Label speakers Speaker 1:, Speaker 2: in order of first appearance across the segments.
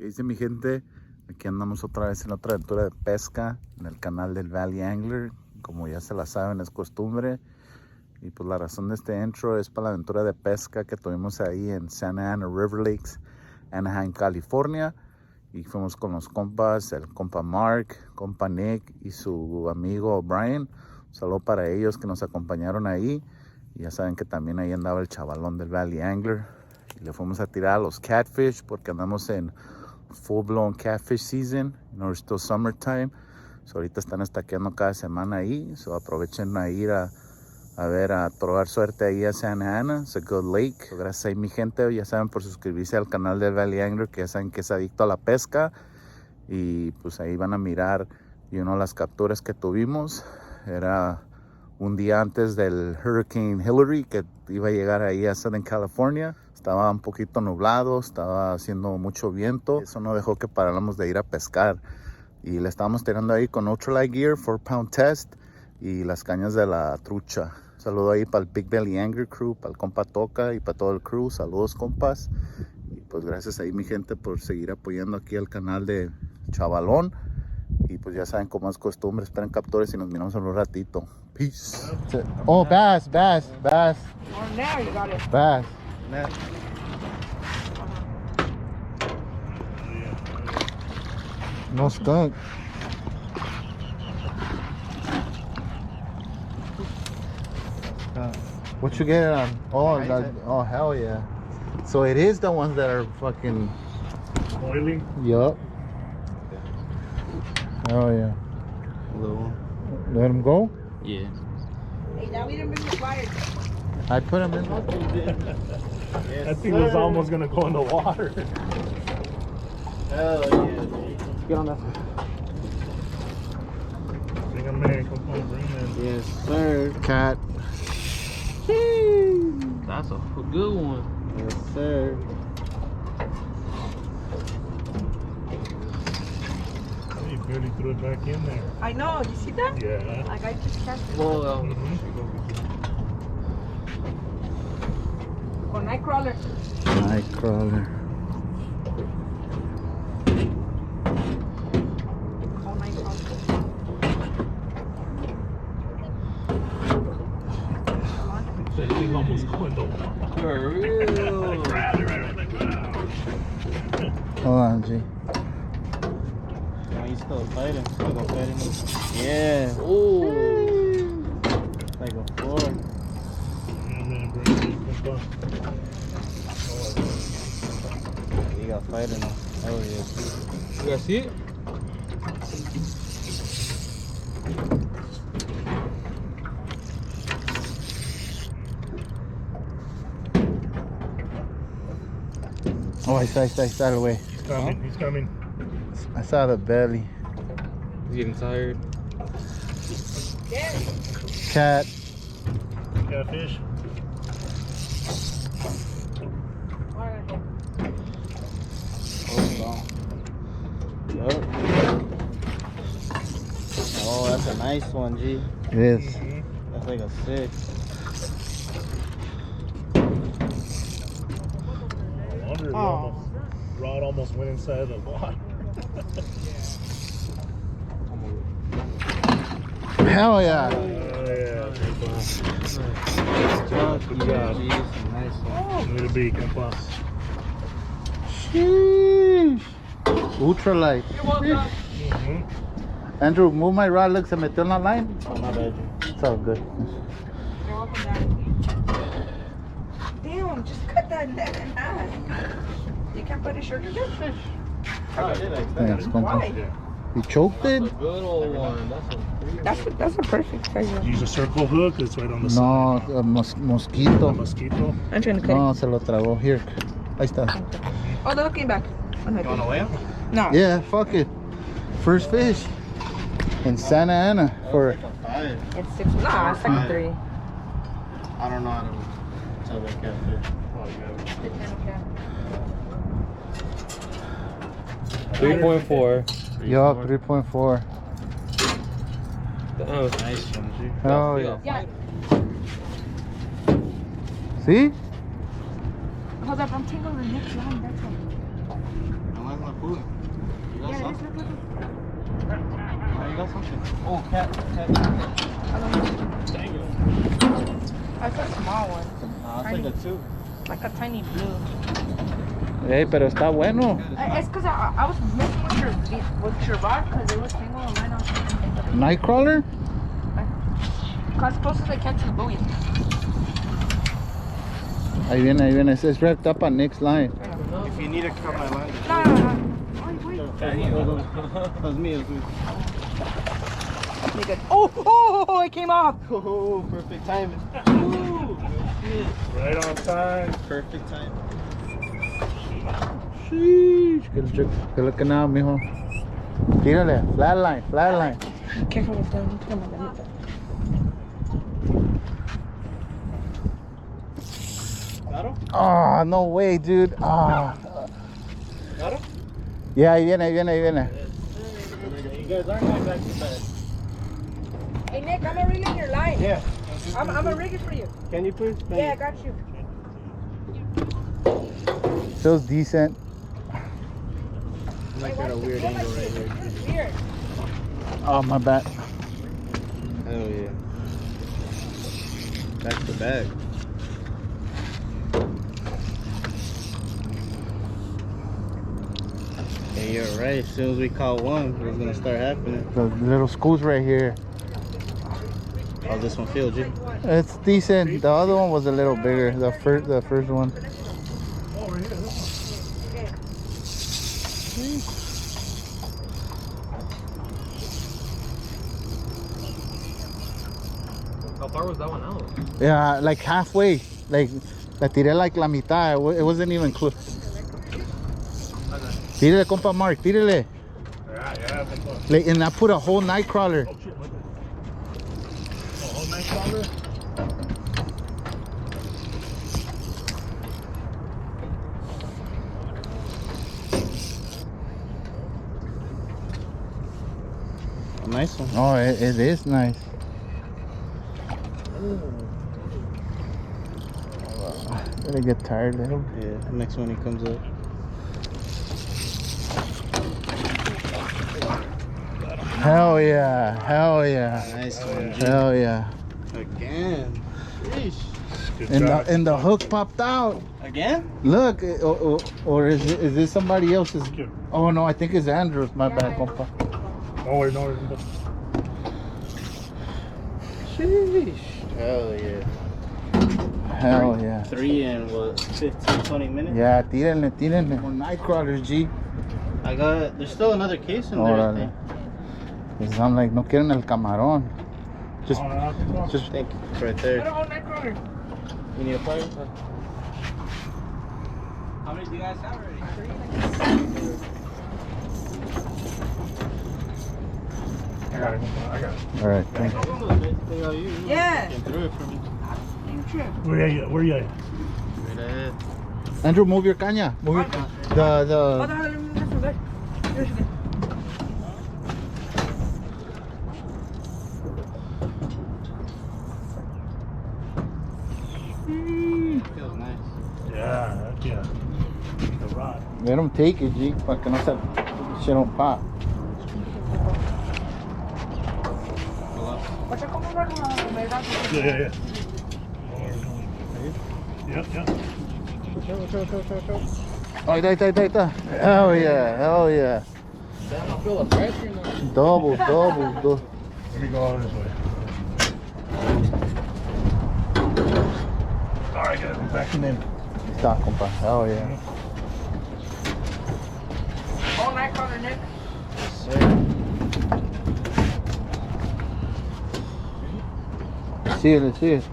Speaker 1: ¿Qué dice mi gente? Aquí andamos otra vez en otra aventura de pesca en el canal del Valley Angler. Como ya se la saben, es costumbre. Y pues la razón de este intro es para la aventura de pesca que tuvimos ahí en Santa Ana River Lakes, Anaheim, California. Y fuimos con los compas, el compa Mark, compa Nick y su amigo Brian. Un saludo para ellos que nos acompañaron ahí. Y ya saben que también ahí andaba el chavalón del Valley Angler. Y le fuimos a tirar a los Catfish porque andamos en full-blown Catfish season. We're still summertime. So ahorita están estaqueando cada semana ahí. So aprovechen a ir a probar suerte ahí a Santa Ana. It's a good lake. So, gracias a mi gente. Ya saben por suscribirse al canal del Valley Angler, que ya saben que es adicto a la pesca. Y pues ahí van a mirar las capturas que tuvimos. Era un día antes del Hurricane Hilary, que iba a llegar ahí a Southern California. Estaba un poquito nublado, estaba haciendo mucho viento. Eso no dejó que paráramos de ir a pescar. Y le estábamos tirando ahí con Ultralight Gear, 4-pound test y las cañas de la trucha. Saludo ahí para el Big Belly Angler Crew, para el compa Toca y para todo el crew. Saludos, compas. Y pues gracias ahí mi gente por seguir apoyando aquí al canal de Chavalón. Y pues ya saben, como es costumbre, esperen captures y nos miramos en un ratito. Peace. Oh, bass.
Speaker 2: Oh, now you got it.
Speaker 1: Bass. No skunk. What you get it on? Oh, hell yeah. So it is the ones that are fucking
Speaker 3: Oily?
Speaker 1: Yup. Oh yeah.
Speaker 4: Little.
Speaker 1: Let them go?
Speaker 4: Yeah.
Speaker 2: Hey, now we didn't bring the pliers.
Speaker 1: I put them in.
Speaker 3: That thing was almost gonna go in the water.
Speaker 4: Hell yeah.
Speaker 2: Get on that.
Speaker 3: Bring him in, come on, bring him in.
Speaker 4: Yes, sir.
Speaker 1: Cat.
Speaker 4: That's a good one. Yes, sir.
Speaker 3: He barely threw it back in there.
Speaker 2: I know, you see that?
Speaker 3: Yeah.
Speaker 2: Like I just can't.
Speaker 4: Well,
Speaker 2: Con Nightcrawler.
Speaker 1: Nightcrawler.
Speaker 2: Oh, Nightcrawler.
Speaker 3: That thing almost go in the water.
Speaker 4: for real.
Speaker 3: Grabbed it right on the ground.
Speaker 1: Hold on, G.
Speaker 4: Oh, he's still fighting. Still go fighting. Yeah. Ooh. Like a four.
Speaker 3: And then bring it in, come on.
Speaker 4: He got fighting now. Oh, yeah. You guys see it?
Speaker 1: Oh, I saw the way.
Speaker 3: He's coming, he's coming.
Speaker 1: I saw the belly.
Speaker 4: He's getting tired.
Speaker 1: Cat.
Speaker 3: Catfish.
Speaker 4: Yup. Oh, that's a nice one, G.
Speaker 1: It is.
Speaker 4: That's like a 6.
Speaker 3: I wonder if rod almost went inside the water.
Speaker 1: Hell yeah.
Speaker 3: Yeah.
Speaker 4: Good job. Nice one.
Speaker 3: Way to be, compa.
Speaker 1: Sheesh. Ultralight.
Speaker 3: Mm-hmm.
Speaker 1: Andrew, move my rod. Look, se metió en la line.
Speaker 4: Oh, my bad, G.
Speaker 1: It's all good.
Speaker 2: You're welcome, Dad. Damn, just cut that neck in half. You can't put a shorter fish.
Speaker 4: I did like that.
Speaker 1: Thanks, compa.
Speaker 2: Why?
Speaker 1: You choked it?
Speaker 4: That's a good old one. That's a
Speaker 2: That's a perfect size.
Speaker 3: Use a circle hook, it's right on the
Speaker 1: No,
Speaker 3: side.
Speaker 1: mosquito.
Speaker 3: Mosquito.
Speaker 2: I'm trying to cut
Speaker 1: No, se lo tragó. Here. Ahí está.
Speaker 2: it. Oh, the hook came back. Oh, no,
Speaker 4: Going away?
Speaker 2: No.
Speaker 1: Yeah, fuck it. First fish in Santa Ana for
Speaker 2: It's 6. Nah, it's like 3.
Speaker 4: I don't know how to tell that catfish. 3.4.
Speaker 1: yup, 3.4.
Speaker 4: That was a nice one, G.
Speaker 1: Oh yeah.
Speaker 2: Yeah.
Speaker 1: See?
Speaker 2: Hold up, I'm tingling the next line. That's all.
Speaker 4: food. You got
Speaker 2: Yeah,
Speaker 4: some?
Speaker 2: this look.
Speaker 4: Oh, you got something? Oh, cat.
Speaker 3: Dang it.
Speaker 2: That's a small one.
Speaker 4: Nah, it's like a 2.
Speaker 2: Like a tiny blue.
Speaker 1: Hey, pero está bueno.
Speaker 2: It's because I was messing with your rod because it was tangled on mine. I was trying to think of it.
Speaker 1: Nightcrawler?
Speaker 2: As close as I can to the buoy.
Speaker 1: Ahí viene. It's wrapped up on Nick's line.
Speaker 4: If you need to cut my line.
Speaker 2: No. Wait.
Speaker 4: That's me.
Speaker 2: Good. Oh, it came off.
Speaker 4: Oh, perfect timing.
Speaker 3: Right on time.
Speaker 4: Perfect time.
Speaker 1: Sheesh. Good looking out, mijo. Tírale. Flatline.
Speaker 2: Careful with them. Come on.
Speaker 1: Oh, no way, dude. Ah.
Speaker 4: Got him?
Speaker 1: Yeah, ahí viene.
Speaker 4: You guys aren't going back to bed.
Speaker 2: Hey, Nick, I'm gonna rig in your line.
Speaker 4: Yeah.
Speaker 2: I'm gonna rig it for you.
Speaker 4: Can you please?
Speaker 2: Yeah, I got you.
Speaker 1: Feels decent.
Speaker 4: Like at a weird angle right here.
Speaker 2: It's weird.
Speaker 1: Oh, my bad.
Speaker 4: Hell yeah. Back to back. Yeah, you're right. As soon as we caught one, it was gonna start happening.
Speaker 1: The little schools right here.
Speaker 4: Oh, this one filled you.
Speaker 1: It's decent. The other one was a little bigger. The first one.
Speaker 3: Oh, right here.
Speaker 4: How far was that one out?
Speaker 1: Yeah, like halfway. Like, la tiré like la mitad. It wasn't even close. Tírale, compa Mark. Tírale.
Speaker 3: Yeah.
Speaker 1: Like, and I put a whole night crawler.
Speaker 3: Oh, shit. What the? Oh, whole night crawler?
Speaker 4: A nice one.
Speaker 1: Oh, it is nice. Gotta get tired of him.
Speaker 4: Yeah, next one he comes up.
Speaker 1: Hell yeah.
Speaker 4: Nice one, G.
Speaker 1: Hell yeah.
Speaker 4: Again. Sheesh.
Speaker 3: Good
Speaker 1: And
Speaker 3: job.
Speaker 1: the hook popped out.
Speaker 4: Again?
Speaker 1: Look, or is this somebody else's?
Speaker 3: Good.
Speaker 1: Oh no, I think it's Andrew's. My bad, compa.
Speaker 3: No worries.
Speaker 4: Sheesh. Hell yeah.
Speaker 1: Hell yeah.
Speaker 4: 3 in what, 15, 20 minutes?
Speaker 1: Yeah, tírenle. More night crawlers, G.
Speaker 4: There's still another case in there, I
Speaker 1: Órale.
Speaker 4: think.
Speaker 1: Cause I'm like, no quieren el camarón. Just
Speaker 4: I think it's right there. You need a fire? How many do you guys have already?
Speaker 3: I got it.
Speaker 1: all right. Thank you.
Speaker 2: Yeah.
Speaker 4: Came through it for me.
Speaker 3: Where you at?
Speaker 4: Right ahead.
Speaker 1: Andrew, move your caña. Move your, the.
Speaker 4: Feels nice.
Speaker 3: Yeah. The rod.
Speaker 1: Let them take it, G. Para que no se shit don't pop.
Speaker 3: Yeah. Yep.
Speaker 1: Oh, ahí está. Hell yeah. Double.
Speaker 3: Let me go out this way. Alright, got it. Back in there.
Speaker 1: Está, compa. Hell yeah.
Speaker 2: All night crawler, Nick.
Speaker 1: See it.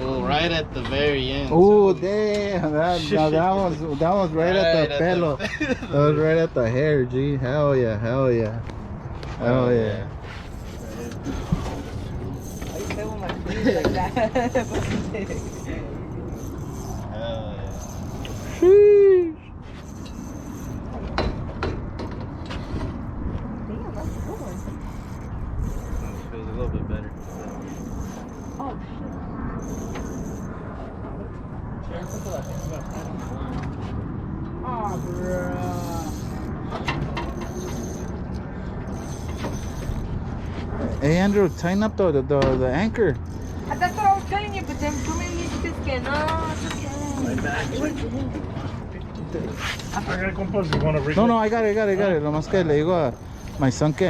Speaker 4: Oh, right at the very end.
Speaker 1: Oh damn! That was right at the pelo. That was right at the hair, G. Hell yeah.
Speaker 2: I used to play with my feet like that.
Speaker 4: Hell yeah.
Speaker 1: Sheesh.
Speaker 2: Damn, that's a good one.
Speaker 4: Feels a little bit better.
Speaker 2: Oh, shit. Oh, bro.
Speaker 1: Hey Andrew, tighten up the anchor.
Speaker 2: That's what I was telling you, but then too many pieces que no, it's okay.
Speaker 3: I gotta compose. You wanna rig
Speaker 1: No, I got it. Lo más que le digo a my son que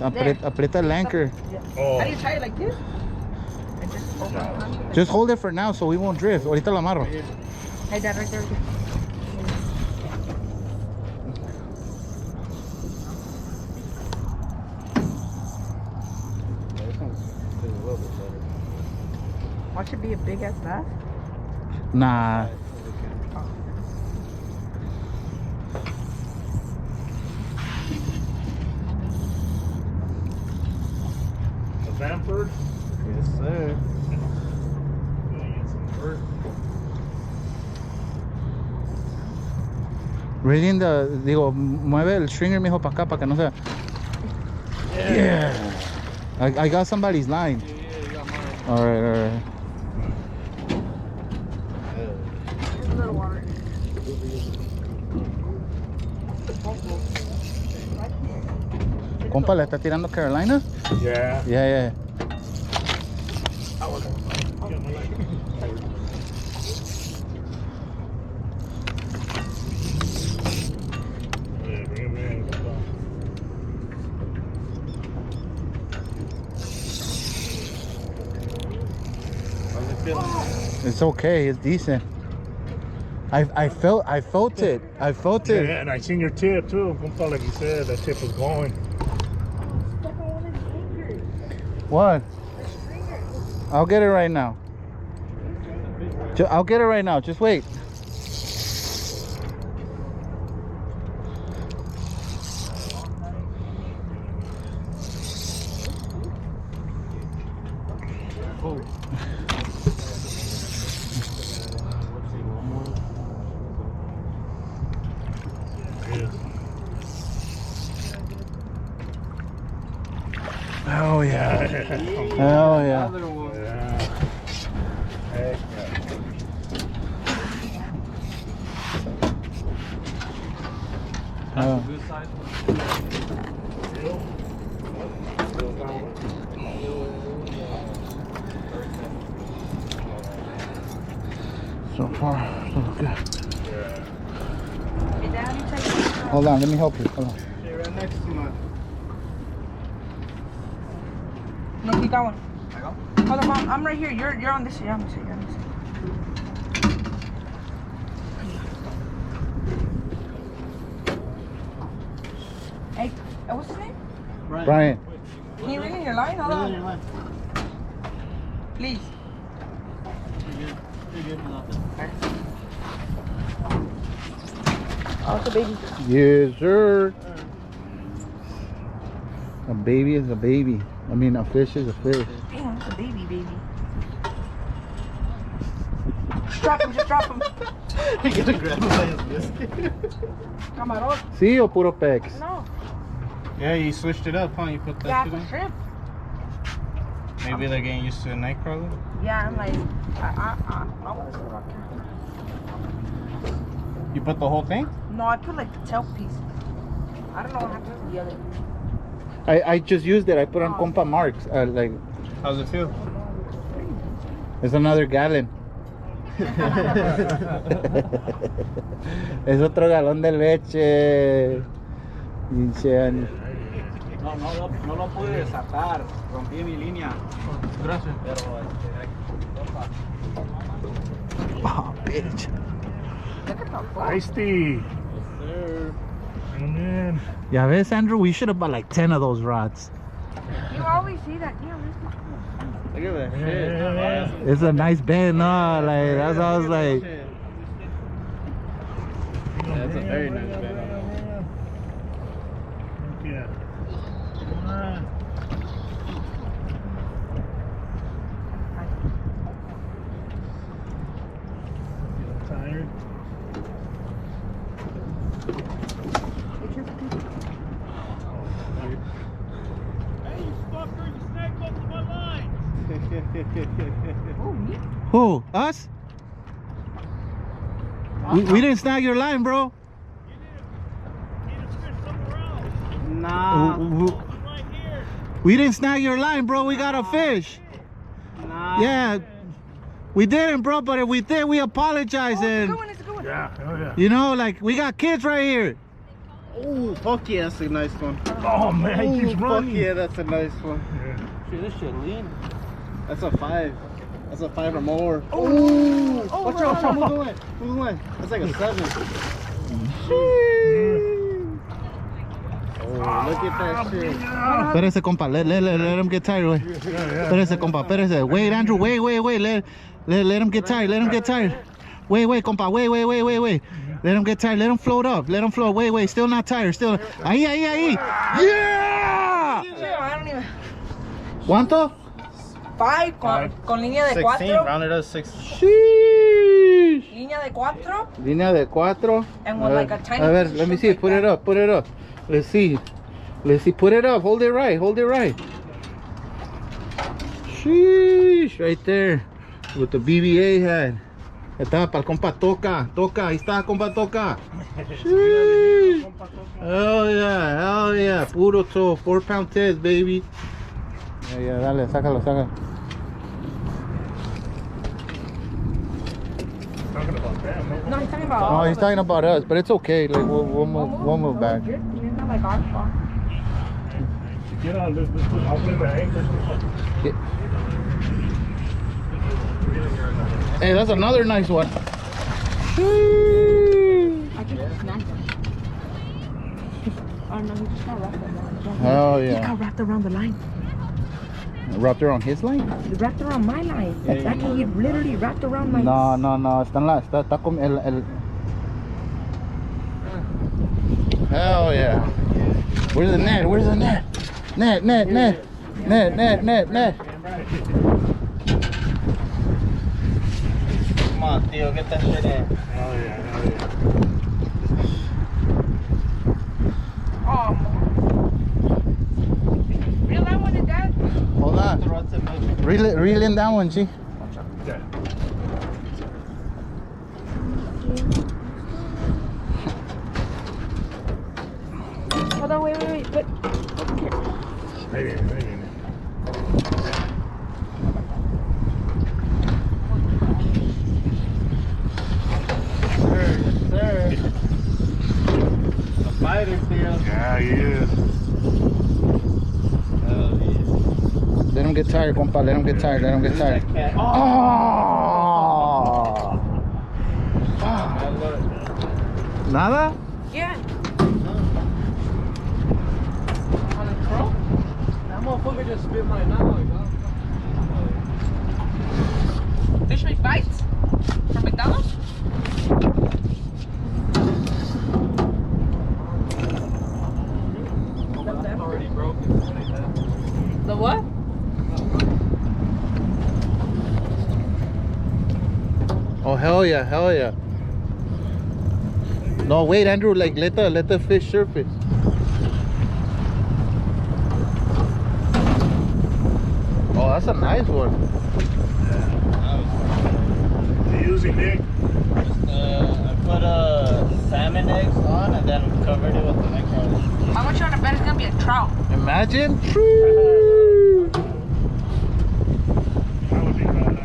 Speaker 1: aprieta el anchor.
Speaker 3: Oh.
Speaker 2: How do you tie it like this? And just hold it.
Speaker 1: Just hold it for now so we won't drift. Ahorita lo amarro.
Speaker 2: Hey, Dad, right there. Watch it be a big ass bass.
Speaker 1: Nah.
Speaker 3: A Bamford.
Speaker 4: Yes, sir.
Speaker 3: Gonna get some bird.
Speaker 1: Reading digo, mueve el stringer, mijo, para acá, para que no se. Yeah. I got somebody's line.
Speaker 4: Yeah, you got mine.
Speaker 1: All right.
Speaker 2: There's a little water.
Speaker 1: Compa, ¿le está tirando Carolina?
Speaker 3: Yeah.
Speaker 1: Yeah.
Speaker 3: Get my leg. Yeah, bring him in.
Speaker 4: How's it feeling?
Speaker 1: It's okay. It's decent. I felt it. I felt it.
Speaker 3: Yeah, and I seen your tip too. Compa, like you said, that tip was going.
Speaker 2: Stuck on one of his fingers.
Speaker 1: What?
Speaker 2: The stringer.
Speaker 1: I'll get it right now. I'll get it right now. Just wait.
Speaker 4: Oh.
Speaker 1: Oh yeah.
Speaker 3: Yeah.
Speaker 1: Oh yeah.
Speaker 4: Another one.
Speaker 3: Yeah. Heck yeah.
Speaker 4: That's
Speaker 1: Oh.
Speaker 4: a good size one.
Speaker 1: So far, so good.
Speaker 3: Yeah.
Speaker 2: Hey, Dad, how do you tie it?
Speaker 1: Hold on, let me help you. Hold on.
Speaker 4: Stay right next to mine.
Speaker 2: No, keep going.
Speaker 4: I go?
Speaker 2: Hold on, Mom. I'm right here. You're on this side. You're on this side. You're on this side. Hey, what's his name?
Speaker 1: Brian.
Speaker 2: Can you ring in your line? Hold on. Please. Oh, it's a baby.
Speaker 1: Yes, sir. A baby is a baby. I mean, a fish is a fish.
Speaker 2: Damn, it's a baby. Drop him, just drop him.
Speaker 4: You gotta grab him by his biscuit.
Speaker 2: Camarón.
Speaker 1: Sí o puro pex?
Speaker 2: No.
Speaker 4: Yeah, you switched it up, huh? You put that
Speaker 2: Yeah,
Speaker 4: shit
Speaker 2: for
Speaker 4: in?
Speaker 2: shrimp.
Speaker 4: Maybe they're getting used to a night crawler.
Speaker 2: Yeah, I'm like, I want to see what I can.
Speaker 4: You put the whole thing?
Speaker 2: No, I put like the tail piece. I don't know what happened to the other.
Speaker 1: I just used it. I put on compa marks. Like,
Speaker 4: How's it feel?
Speaker 1: it's another gallon. Es otro galón de leche. Pinche.
Speaker 5: No lo pude desatar, rompí mi línea.
Speaker 4: Gracias.
Speaker 5: Pero
Speaker 1: Oh, bitch.
Speaker 2: Look at the boat.
Speaker 3: Feisty.
Speaker 4: Yes, sir.
Speaker 3: Come in.
Speaker 1: Ya ves, Andrew, we should have bought like 10 of those rods.
Speaker 2: You always see that. Yeah,
Speaker 4: Look at that
Speaker 3: Yeah.
Speaker 4: shit.
Speaker 1: It's a nice bend, no? Like, that's how I was like.
Speaker 4: That's a very nice band.
Speaker 3: Yeah. Come on. Tired?
Speaker 1: Who? Us? We didn't snag your line, bro.
Speaker 5: Nah.
Speaker 1: We didn't snag your line, bro. We got a fish.
Speaker 4: Nah.
Speaker 1: Yeah. We didn't, bro, but if we did, we apologize. And,
Speaker 2: It's a good one.
Speaker 3: Yeah, oh yeah.
Speaker 1: you know, like, we got kids right here.
Speaker 4: Oh, fuck yeah, that's a nice one.
Speaker 3: Oh man, he keeps
Speaker 4: Fuck
Speaker 3: running.
Speaker 4: yeah, that's a nice one.
Speaker 3: Yeah.
Speaker 4: Shit, this shit lean. That's a 5. That's a 5 or more.
Speaker 2: Oh,
Speaker 4: Watch out, move away. Move away. That's like a 7. Oh, look at that shit.
Speaker 1: Espérese, compa. Let him get tired, güey. Espérese, compa. Espérese. Wait, Andrew. Wait. Let him get tired. Let him get tired. Wait, compa. Wait. Let him get tired. Let him float up. Let him float. Wait. Still not tired. Still. Ahí. Yeah!
Speaker 2: I don't even.
Speaker 1: ¿Cuánto?
Speaker 2: 5 con línea de
Speaker 4: 16,
Speaker 2: 4.
Speaker 4: rounded up 6.
Speaker 1: Sheesh.
Speaker 2: Línea de 4.
Speaker 1: Línea de 4.
Speaker 2: And with like a tiny
Speaker 1: A ver,
Speaker 2: piece of
Speaker 1: let me
Speaker 2: shrimp
Speaker 1: see.
Speaker 2: like
Speaker 1: Put it
Speaker 2: that.
Speaker 1: up. Put it up. Let's see. Put it up. Hold it right. Sheesh. Right there. With the BBA head. Está para el compa Toca. Ahí está, compa Toca. Sheesh. Hell yeah. Puro toe. 4-pound test, baby. Yeah, dale, sácalo.
Speaker 3: Talking about that, man.
Speaker 2: No, he's talking about.
Speaker 1: Oh, he's talking about us, but it's okay. Like we'll move back.
Speaker 2: It's not like our fault.
Speaker 3: Get on, I'll play my anchor.
Speaker 1: Hey, that's another nice one.
Speaker 2: I just snagged him. Oh no, he just got wrapped around.
Speaker 1: Hell
Speaker 2: He
Speaker 1: yeah.
Speaker 2: got wrapped around the line.
Speaker 1: Wrapped around his line?
Speaker 2: He wrapped around my line. That can he literally wrapped around my.
Speaker 1: No. Está con el. Hell yeah. Where's the net? Net.
Speaker 4: Come on, Theo, get that shit in.
Speaker 3: Oh yeah.
Speaker 2: Oh. Reel that one in, Dad.
Speaker 1: Hold on. Reel in that one, G.
Speaker 3: Yeah.
Speaker 2: Hold on, wait. Put.
Speaker 3: Maybe.
Speaker 4: Sir. A fighter, Theo.
Speaker 3: Yeah, he is.
Speaker 4: Hell yeah.
Speaker 1: Let him get tired, compa. Let him get tired.
Speaker 4: Cat.
Speaker 1: Oh! Nada?
Speaker 2: Yeah. On a crow?
Speaker 4: That motherfucker just spit my knowledge.
Speaker 2: Fish make bites? From McDonald's?
Speaker 4: Already broken.
Speaker 2: The what?
Speaker 1: Oh, hell yeah. No, wait, Andrew, like let the fish surface. Oh, that's a nice one.
Speaker 3: You using Nick?
Speaker 4: I put salmon eggs on and then covered it with the next one.
Speaker 2: How much you want to bet it's gonna be a trout?
Speaker 1: Imagine.
Speaker 3: That would be bad.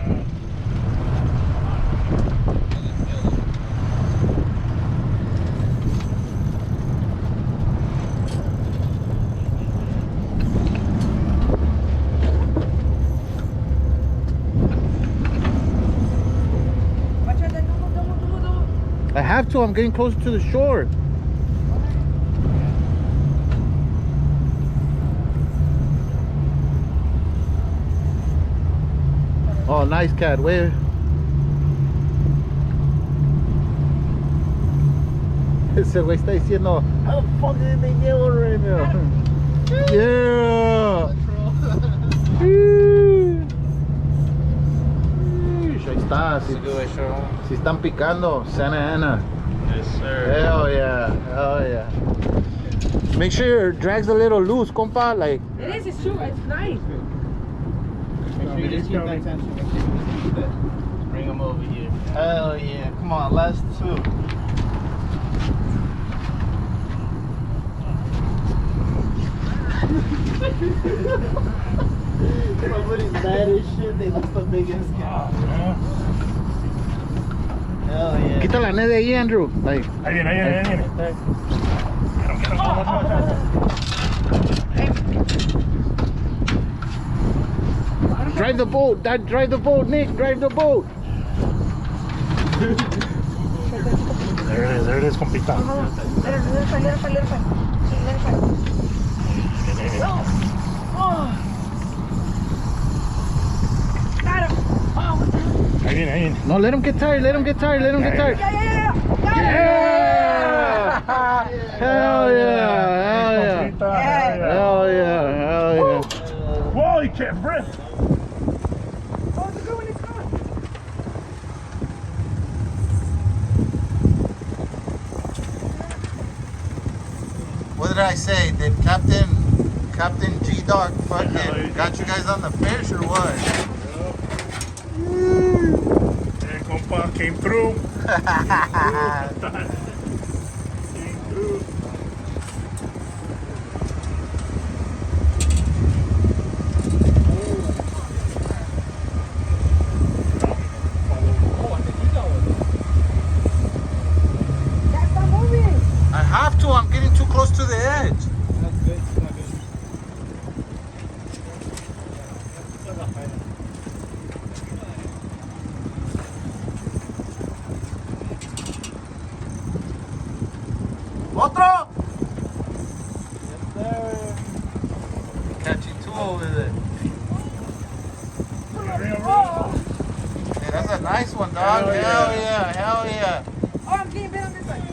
Speaker 2: Watch out, don't.
Speaker 1: I have to. I'm getting closer to the shore. Oh, nice cat. Where? Ese güey está diciendo, how the fuck did they get one right now? Yeah. Ahí está. Si están picando, Santa Ana.
Speaker 4: Yes, sir.
Speaker 1: Hell yeah. Make sure your drag's a little loose, compa. Like,
Speaker 2: It is, it's true, it's nice.
Speaker 4: Make sure you just keep that tension. Make sure you keep that. Bring them over here. Hell yeah. Come on, last 2. Somebody's mad as shit. They lost the biggest cow. Hell yeah.
Speaker 1: Quita la net de ahí, Andrew. Ahí.
Speaker 3: Ahí viene, ahí viene, ahí viene.
Speaker 1: Drive the boat, drive the boat, Nick, drive the boat.
Speaker 3: There it is, compita.
Speaker 2: Let her fight. Got him. Oh, what the hell?
Speaker 3: Ahí viene, ahí viene.
Speaker 1: No, let him get tired, let him get tired.
Speaker 2: Yeah. Got him.
Speaker 1: Hell yeah.
Speaker 3: Compita,
Speaker 1: Hell yeah.
Speaker 3: Whoa, he can't breathe.
Speaker 2: Oh, it's a good one. It's gone.
Speaker 1: What did I say? Did Captain G-Dog fucking got you guys on the fish or what?
Speaker 3: And compa came through. Came through.
Speaker 2: That's not moving.
Speaker 1: I have to, I'm getting too close to the edge.
Speaker 4: That's good. It's not good.
Speaker 1: Otro!
Speaker 4: Yes, sir.
Speaker 1: Catching two over there. Hey, that's a nice one, dog.
Speaker 3: Hell yeah.
Speaker 1: Hell yeah.
Speaker 2: Oh, I'm getting bit on this side.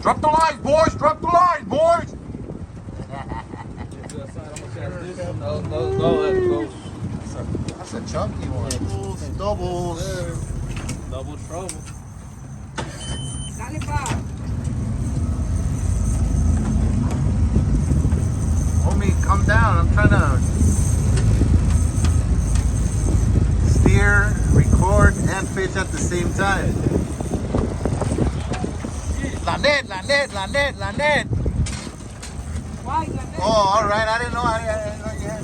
Speaker 1: Drop the lines, boys! Drop the lines, boys! That's a chunky one. Doubles.
Speaker 4: Double trouble.
Speaker 2: Dale, pa.
Speaker 1: Homie, come down. I'm trying to steer, record, and fish at the same time. La net.
Speaker 2: Why? You got that?
Speaker 1: Oh, all right. I didn't know. I didn't know you had.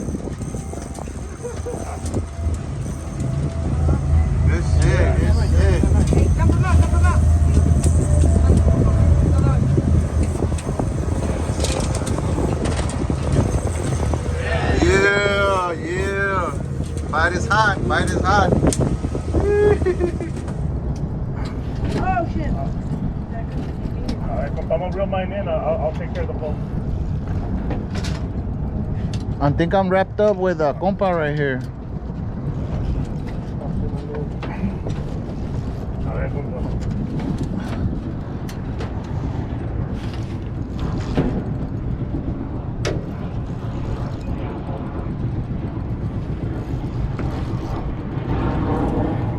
Speaker 1: Good shit.
Speaker 2: Hey, dump him out.
Speaker 1: Yeah. Bite is hot.
Speaker 2: Oh, shit.
Speaker 3: Alright, compa, I'm gonna reel mine in. I'll take care of the boat.
Speaker 1: I think I'm wrapped up with a compa right here.
Speaker 3: A ver, compa.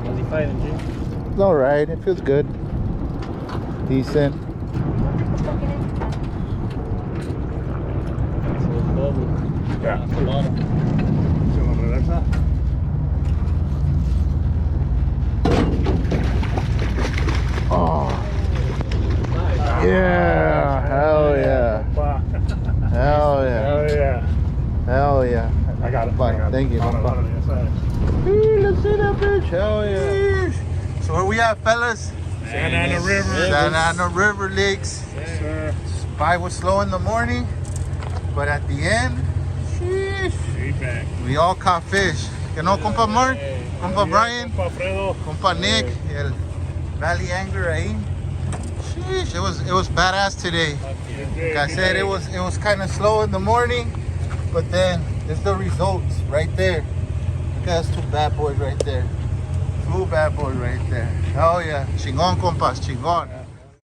Speaker 4: How's he fighting, G?
Speaker 1: It's all right. It feels good. Decent.
Speaker 4: So it's double.
Speaker 3: Yeah.
Speaker 4: That's a lot of.
Speaker 3: Sí, hombre, reversa.
Speaker 1: Oh. Yeah. Hell yeah.
Speaker 3: Compa.
Speaker 1: Hell yeah.
Speaker 3: Hell yeah.
Speaker 1: Hell yeah.
Speaker 3: I got it.
Speaker 1: Fine, thank you, compa.
Speaker 3: Yes, sir.
Speaker 1: Let's see that bitch. Hell yeah. So where we at, fellas?
Speaker 3: Santa Ana River.
Speaker 1: Santa Ana River Lakes.
Speaker 3: Yes, sir.
Speaker 1: Spy was slow in the morning, but at the end, sheesh,
Speaker 3: Feedback.
Speaker 1: we all caught fish. Que no, compa Mark, compa Brian,
Speaker 3: Compa Fredo.
Speaker 1: compa Nick, el Valley Angler ahí. Sheesh, it was badass today. Like I said, it was kind of slow in the morning, but then there's the results right there. Look at those two bad boys right there. Two bad boys right there. Hell yeah, chingón, compas, chingón.